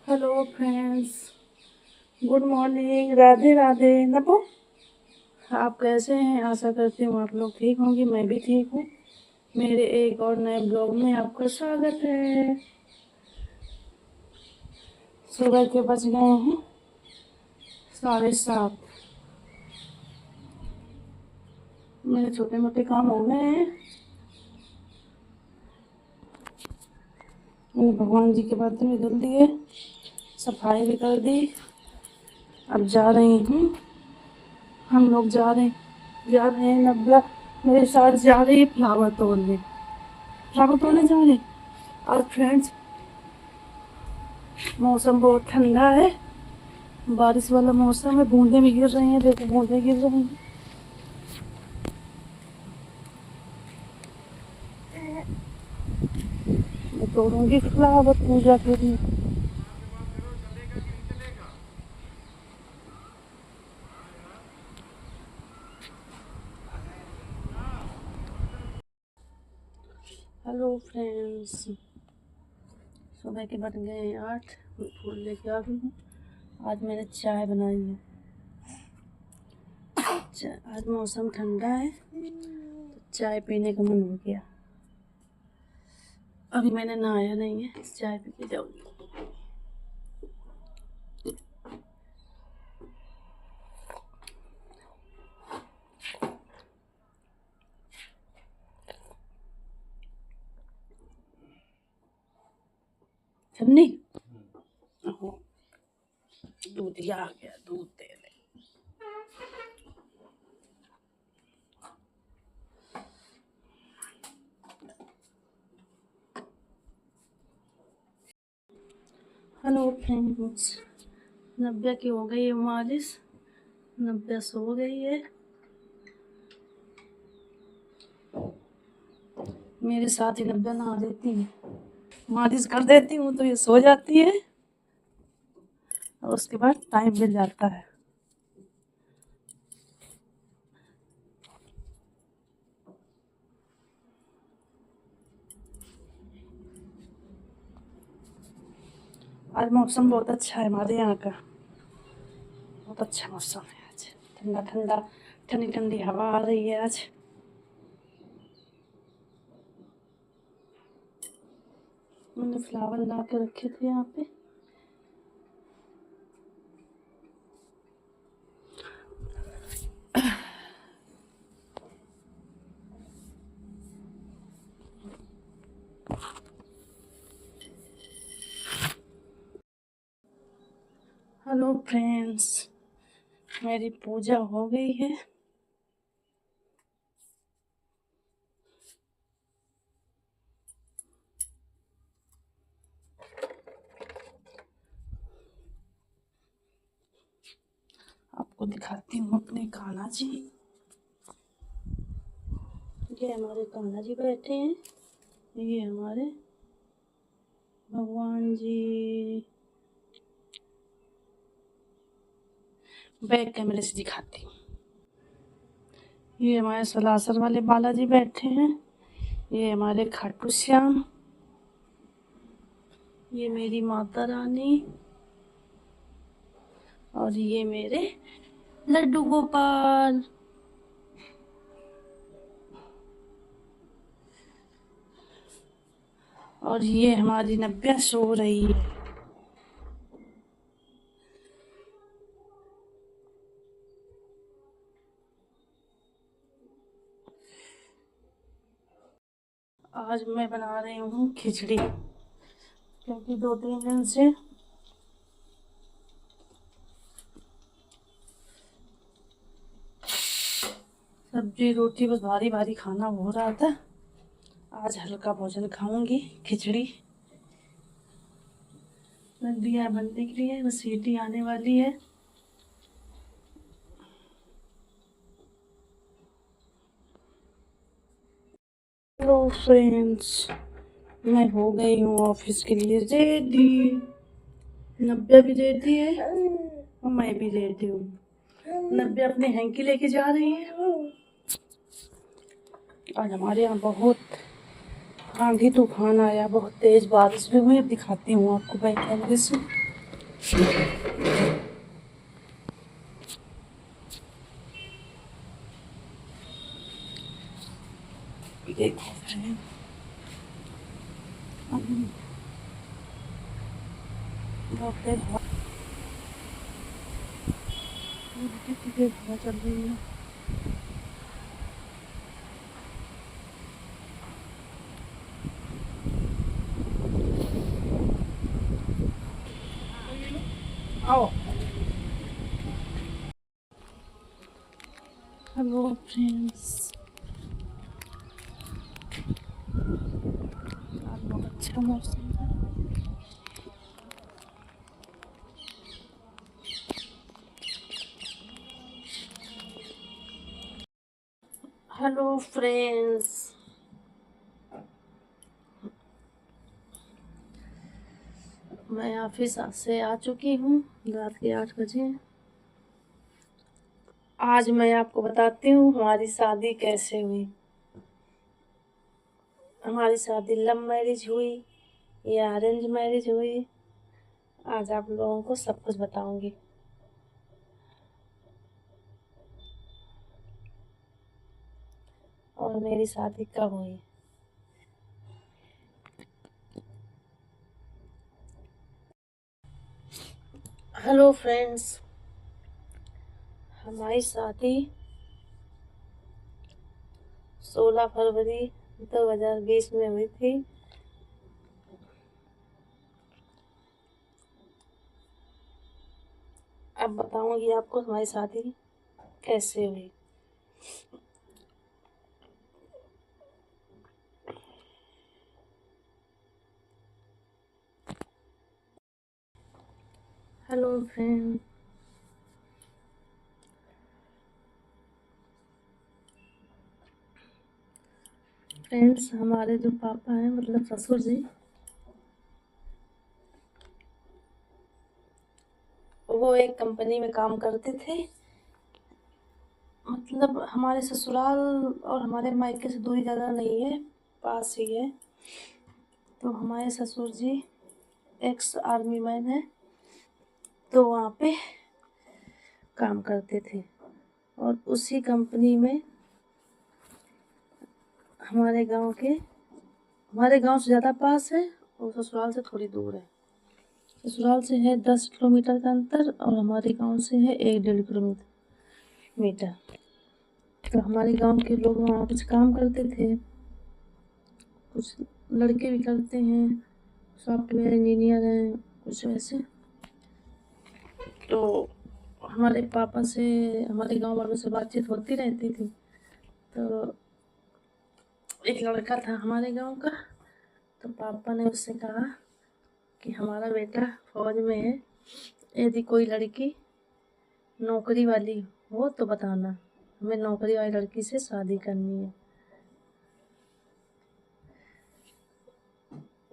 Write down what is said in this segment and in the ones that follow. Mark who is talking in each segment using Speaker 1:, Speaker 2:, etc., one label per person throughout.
Speaker 1: Hello friends, good morning, Radhe Radhe. नपो, आप कैसे हैं? आशा करती हूँ आप लोग ठीक होंगे। मैं भी ठीक हूँ। मेरे एक और नए ब्लॉग में आपका स्वागत है। सुबह के बज गए हैं 7:30। मेरे छोटे मोटे काम हो गए हैं। मैंने भगवान जी के बर्तन भी धुल दिए, सफाई भी कर दी। अब जा रही हूँ, हम लोग जा रहे हैं नब्बा मेरे साथ जा रही है फ्लावर तोड़ने जा रहे हैं। और फ्रेंड्स, मौसम बहुत ठंडा है, बारिश वाला मौसम है। बूंदे भी गिर रही हैं, देखो बूंदे गिर रही हैं। मैं तोड़ूंगी फ्लावर पूजा के लिए। हेलो फ्रेंड्स, सुबह के बज गए हैं 8। मैं फूल लेके आ गई हूँ। आज मैंने चाय बनाई है। आज मौसम ठंडा है तो चाय पीने का मन हो गया। अभी मैंने नहाया नहीं है, चाय पी के जाऊंगी। छन्नी, दूध आ गया, दूध दे दे। हेलो फ्रेंड्स, नब्बे की हो गई है मालिश। नब्बे सो गई है। मेरे साथ ही नब्बे नहा देती है, मालिश कर देती हूँ तो ये सो जाती है और उसके बाद टाइम मिल जाता है। आज मौसम बहुत अच्छा है हमारे यहाँ का, बहुत अच्छा मौसम है आज। ठंडा ठंडा, ठंडी ठंडी हवा आ रही है आज। मैंने फ्लावर ला के रखे थे यहाँ पे। हेलो फ्रेंड्स, मेरी पूजा हो गई है। आपको दिखाती हूँ अपने कान्हा जी। ये हमारे कान्हा जी बैठे हैं, ये हमारे भगवान जी। बैक कैमरे से दिखाती हूँ। ये हमारे सलासर वाले बालाजी बैठे हैं, ये हमारे खाटू श्याम, ये मेरी माता रानी और ये मेरे लड्डू गोपाल। और ये हमारी नब्बे सो रही है। आज मैं बना रही हूँ खिचड़ी, क्योंकि 2-3 दिन से सब्जी रोटी बस भारी भारी खाना हो रहा था। आज हल्का भोजन खाऊंगी, खिचड़ी। रख दिया है बनने के लिए, बस सीटी आने वाली है। हेलो फ्रेंड्स, मैं हो गई हूँ ऑफिस के लिए रेडी। नब्बे भी रेडी है और मैं भी रेडी हूँ। नब्बे अपने हैंकी लेके जा रही है। आज हमारे यहाँ बहुत आंधी तूफान आया, बहुत तेज बारिश भी हुई। अब दिखाती हूँ आपको बैक कैमरे से। देखो फ्रेंड, कितनी हवा चल रही है। आओ। हेलो फ्रेंड्स, आज बहुत अच्छा मौसम है। हेलो फ्रेंड्स, मैं ऑफिस से आ चुकी हूँ, रात के 8 बजे। आज मैं आपको बताती हूँ हमारी शादी कैसे हुई। हमारी शादी लव मैरिज हुई या अरेंज मैरिज हुई, आज आप लोगों को सब कुछ बताऊंगी। और मेरी शादी कब हुई। हेलो फ्रेंड्स, हमारी शादी 16 फरवरी 2020 में हुई थी। अब बताऊंगी आपको हमारी शादी कैसे हुई। हेलो फ्रेंड्स, हमारे जो पापा हैं मतलब ससुर जी, वो एक कंपनी में काम करते थे। मतलब हमारे ससुराल और हमारे मायके से दूरी ज़्यादा नहीं है, पास ही है। तो हमारे ससुर जी एक्स आर्मी मैन है, तो वहाँ पे काम करते थे। और उसी कंपनी में हमारे गांव से ज़्यादा पास है और ससुराल से थोड़ी दूर है। ससुराल से है 10 किलोमीटर का अंतर और हमारे गांव से है 1-1.5 किलोमीटर। तो हमारे गांव के लोग वहाँ कुछ काम करते थे, कुछ लड़के भी करते हैं, सॉफ्टवेयर इंजीनियर हैं, कुछ वैसे। तो हमारे पापा से हमारे गांव वालों से बातचीत होती रहती थी। तो एक लड़का था हमारे गांव का, तो पापा ने उससे कहा कि हमारा बेटा फौज में है, यदि कोई लड़की नौकरी वाली हो तो बताना, हमें नौकरी वाली लड़की से शादी करनी है।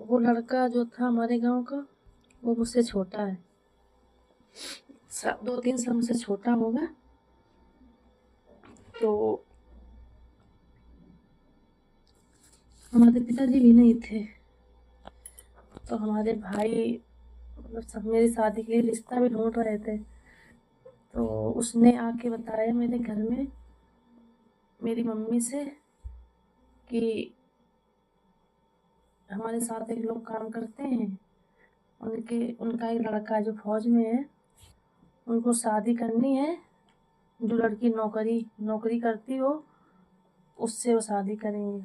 Speaker 1: वो लड़का जो था हमारे गांव का, वो मुझसे छोटा है, 2-3 साल मुझसे छोटा होगा। तो हमारे पिताजी भी नहीं थे, तो हमारे भाई मतलब सब मेरी शादी के लिए रिश्ता भी ढूंढ रहे थे। तो उसने आके बताया मेरे घर में मेरी मम्मी से कि हमारे साथ एक लोग काम करते हैं, उनका एक लड़का जो फौज में है, उनको शादी करनी है। जो लड़की नौकरी करती हो उससे वो शादी करेंगे।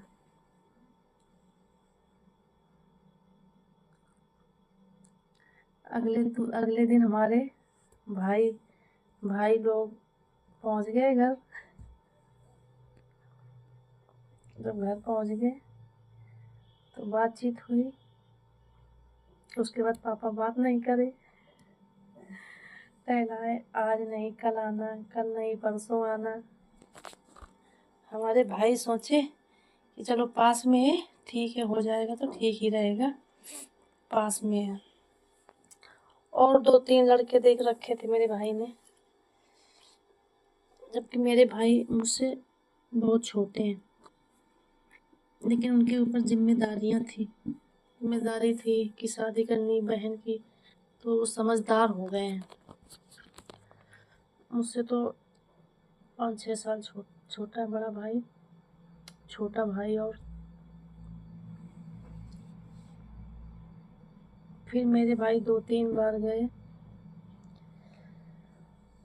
Speaker 1: अगले दिन हमारे भाई भाई लोग पहुंच गए घर। जब घर पहुंच गए तो बातचीत हुई। उसके बाद पापा बात नहीं करे, कहलाए आज नहीं कल आना, कल नहीं परसों आना। हमारे भाई सोचे कि चलो पास में है, ठीक है, हो जाएगा तो ठीक ही रहेगा, पास में है। और 2-3 लड़के देख रखे थे मेरे भाई ने, जबकि मेरे भाई मुझसे बहुत छोटे हैं, लेकिन उनके ऊपर जिम्मेदारी थी कि शादी करनी बहन की, तो वो समझदार हो गए हैं। मुझसे तो 5-6 साल छोटा है बड़ा भाई, छोटा भाई। और फिर मेरे भाई 2-3 बार गए,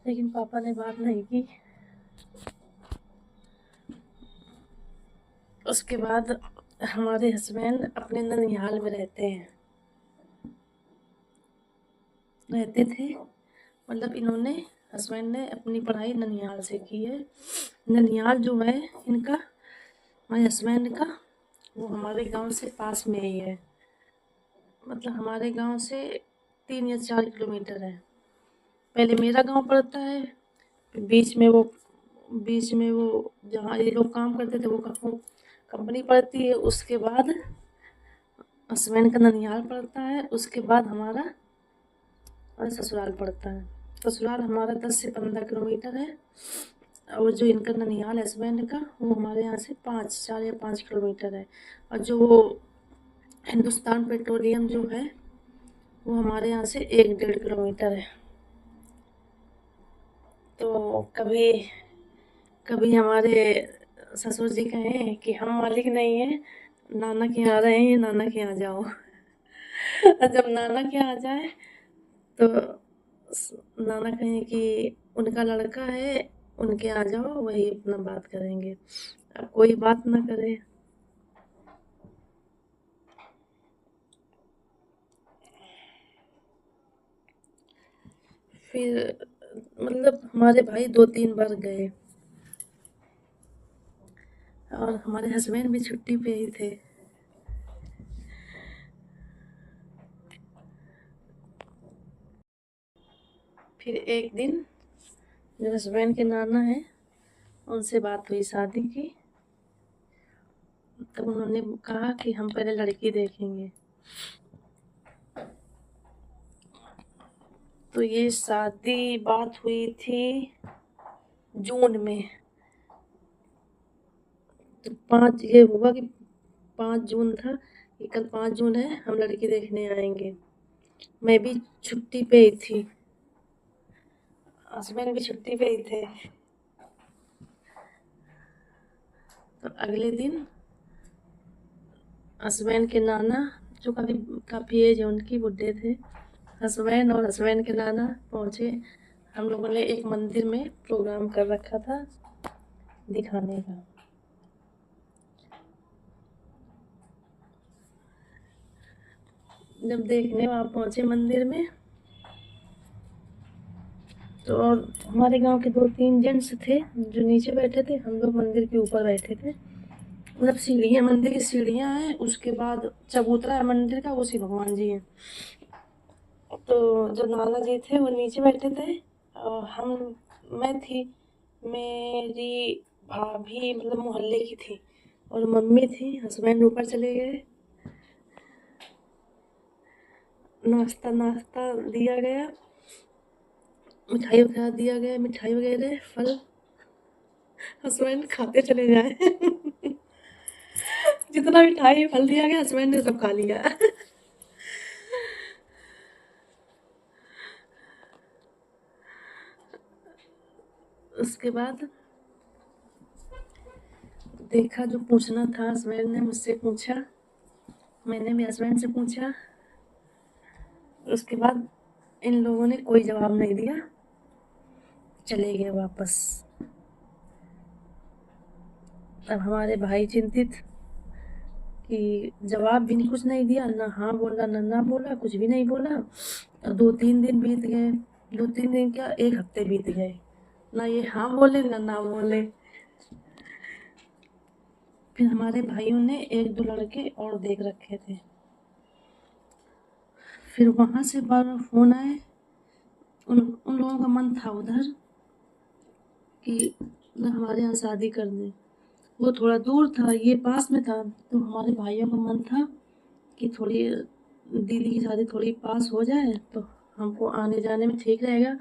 Speaker 1: लेकिन पापा ने बात नहीं की। उसके बाद हमारे हस्बैंड अपने ननिहाल में रहते थे। मतलब इन्होंने, हस्बैंड ने अपनी पढ़ाई ननिहाल से की है। ननिहाल जो है इनका, हमारे हस्बैंड का, वो हमारे गांव से पास में ही है। मतलब हमारे गांव से 3 या 4 किलोमीटर है। पहले मेरा गांव पड़ता है, फिर बीच में वो जहाँ ये लोग काम करते थे वो कंपनी पड़ती है। उसके बाद हस्बैंड का ननिहाल पड़ता है। उसके बाद हमारा ससुराल पड़ता है। ससुराल हमारा 10 से 15 किलोमीटर है। और जो इनका ननिहाल हस्बैंड का, वो हमारे यहाँ से 4 या 5 किलोमीटर है। और जो वो हिंदुस्तान पेट्रोलियम जो है, वो हमारे यहाँ से 1-1.5 किलोमीटर है। तो कभी कभी हमारे ससुर जी कहें कि हम मालिक नहीं हैं, नाना के यहाँ रहे हैं, नाना के यहाँ जाओ। और जब नाना के यहाँ जाए तो नाना कहें कि उनका लड़का है, उनके यहाँ जाओ, वही अपना बात करेंगे, अब कोई बात ना करे। फिर मतलब हमारे भाई 2-3 बार गए, और हमारे हस्बैंड भी छुट्टी पे ही थे। फिर एक दिन जो हस्बैंड के नाना है, उनसे बात हुई शादी की। तब उन्होंने कहा कि हम पहले लड़की देखेंगे। तो ये शादी बात हुई थी जून में। तो ये हुआ कि 5 जून था, कि कल 5 जून है, हम लड़की देखने आएंगे। मैं भी छुट्टी पे ही थी, हस्बैंड भी छुट्टी पे ही थे। तो अगले दिन हस्बैंड के नाना, जो काफ़ी एज है उनकी, बुढ़े थे, हस्बैंड और हस्बैंड के नाना पहुँचे। हम लोगों ने एक मंदिर में प्रोग्राम कर रखा था दिखाने का। जब देखने वहाँ पहुँचे मंदिर में, तो और हमारे गांव के 2-3 जेंट्स थे जो नीचे बैठे थे, हम लोग मंदिर के ऊपर बैठे थे। मतलब सीढ़ियाँ, मंदिर की सीढ़ियाँ हैं, उसके बाद चबूतरा है मंदिर का, उसी भगवान जी हैं। तो जो नाना जी थे वो नीचे बैठे थे, और मैं थी, मेरी भाभी मतलब मोहल्ले की थी, और मम्मी थी। हस्बैंड ऊपर चले गए, नाश्ता दिया गया, मिठाई वगैरह दिया गया, मिठाई वगैरह फल, हस्बैंड खाते चले जाए। जितना मिठाई फल दिया गया, हस्बैंड ने सब खा लिया। उसके बाद देखा, जो पूछना था हस्बैंड ने मुझसे पूछा, मैंने भी हस्बैंड से पूछा। उसके बाद इन लोगों ने कोई जवाब नहीं दिया, चले गए वापस। अब हमारे भाई चिंतित कि जवाब भी कुछ नहीं दिया, ना हाँ बोला ना बोला, कुछ भी नहीं बोला। और 2-3 दिन बीत गए, 2-3 दिन क्या, 1 हफ्ते बीत गए, ना ये हाँ बोले ना बोले। फिर हमारे भाइयों ने 1-2 लड़के और देख रखे थे। फिर वहाँ से बार फोन आए, उन लोगों का मन था उधर कि हमारे यहाँ शादी कर दें। वो थोड़ा दूर था, ये पास में था। तो हमारे भाइयों का मन था कि थोड़ी दीदी की शादी थोड़ी पास हो जाए तो हमको आने जाने में ठीक रहेगा,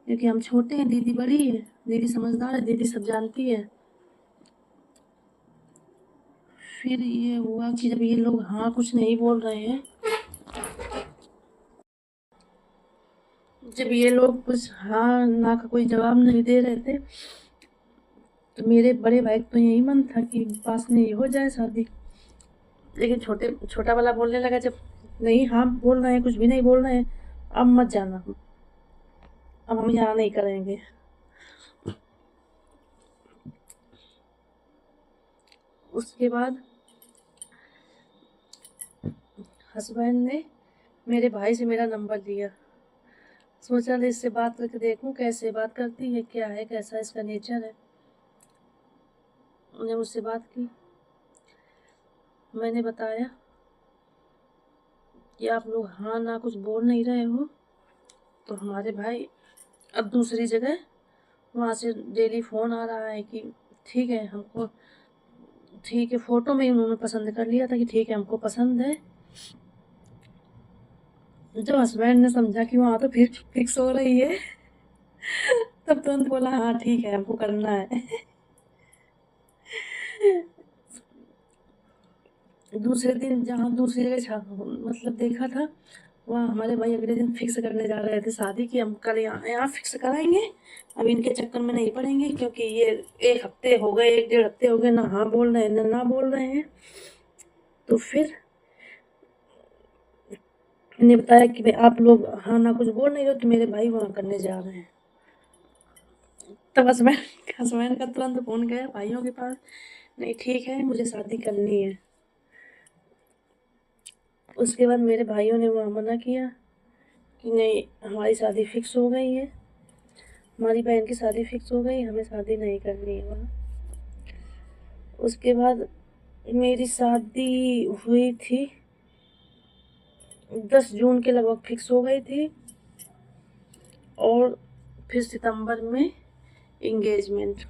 Speaker 1: क्योंकि हम छोटे हैं, दीदी बड़ी है, दीदी समझदार है, दीदी सब जानती है। फिर ये हुआ कि जब ये लोग हाँ कुछ नहीं बोल रहे हैं, जब ये लोग कुछ हाँ ना का कोई जवाब नहीं दे रहे थे, तो मेरे बड़े भाई को यही मन था कि पास में ये हो जाए शादी। लेकिन छोटा वाला बोलने लगा, जब नहीं हाँ बोल रहे हैं, कुछ भी नहीं बोल रहे हैं, अब मत जाना, अब हम यहाँ नहीं करेंगे। उसके बाद हस्बैंड ने मेरे भाई से मेरा नंबर लिया। सोचा इससे बात करके देखूं कैसे बात करती है, क्या है, कैसा इसका नेचर है। उन्हें मुझसे बात की। मैंने बताया कि आप लोग हाँ ना कुछ बोल नहीं रहे हो, तो हमारे भाई अब दूसरी जगह वहाँ से डेली फ़ोन आ रहा है कि ठीक है हमको, ठीक है, फ़ोटो में ही उन्होंने पसंद कर लिया था कि ठीक है हमको पसंद है। जब हस्बैंड ने समझा कि वहाँ तो फिर फिक्स हो रही है, तब तुरंत बोला हाँ ठीक है हमको करना है। दूसरे दिन जहाँ दूसरी जगह मतलब देखा था, वहाँ हमारे भाई अगले दिन फिक्स करने जा रहे थे शादी की, हम कल यहाँ यहाँ फिक्स कराएंगे, अब इनके चक्कर में नहीं पड़ेंगे, क्योंकि ये 1 हफ्ते हो गए, 1 डेढ़ हफ्ते हो गए, ना हाँ बोल रहे हैं ना ना बोल रहे हैं। तो फिर मैंने बताया कि भाई आप लोग हाँ ना कुछ बोल नहीं रहे, तो मेरे भाई वहाँ करने जा रहे हैं। तब हस्बैंड का तुरंत फ़ोन गया भाइयों के पास, नहीं ठीक है मुझे शादी करनी है। उसके बाद मेरे भाइयों ने वहाँ मना किया कि नहीं हमारी शादी फिक्स हो गई है, हमारी बहन की शादी फिक्स हो गई, हमें शादी नहीं करनी है वहाँ। उसके बाद मेरी शादी हुई थी 10 जून के लगभग फिक्स हो गई थी, और फिर सितंबर में इंगेजमेंट,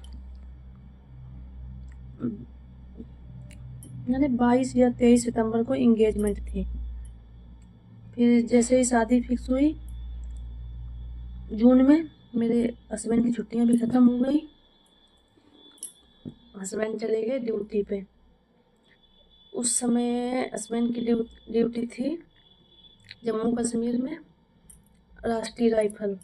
Speaker 1: यानी 22 या 23 सितंबर को इंगेजमेंट थी। फिर जैसे ही शादी फिक्स हुई जून में, मेरे हस्बैंड की छुट्टियां भी ख़त्म हो गई, हस्बैंड चले गए ड्यूटी पे। उस समय हस्बैंड की ड्यूटी थी जम्मू कश्मीर में राष्ट्रीय राइफल।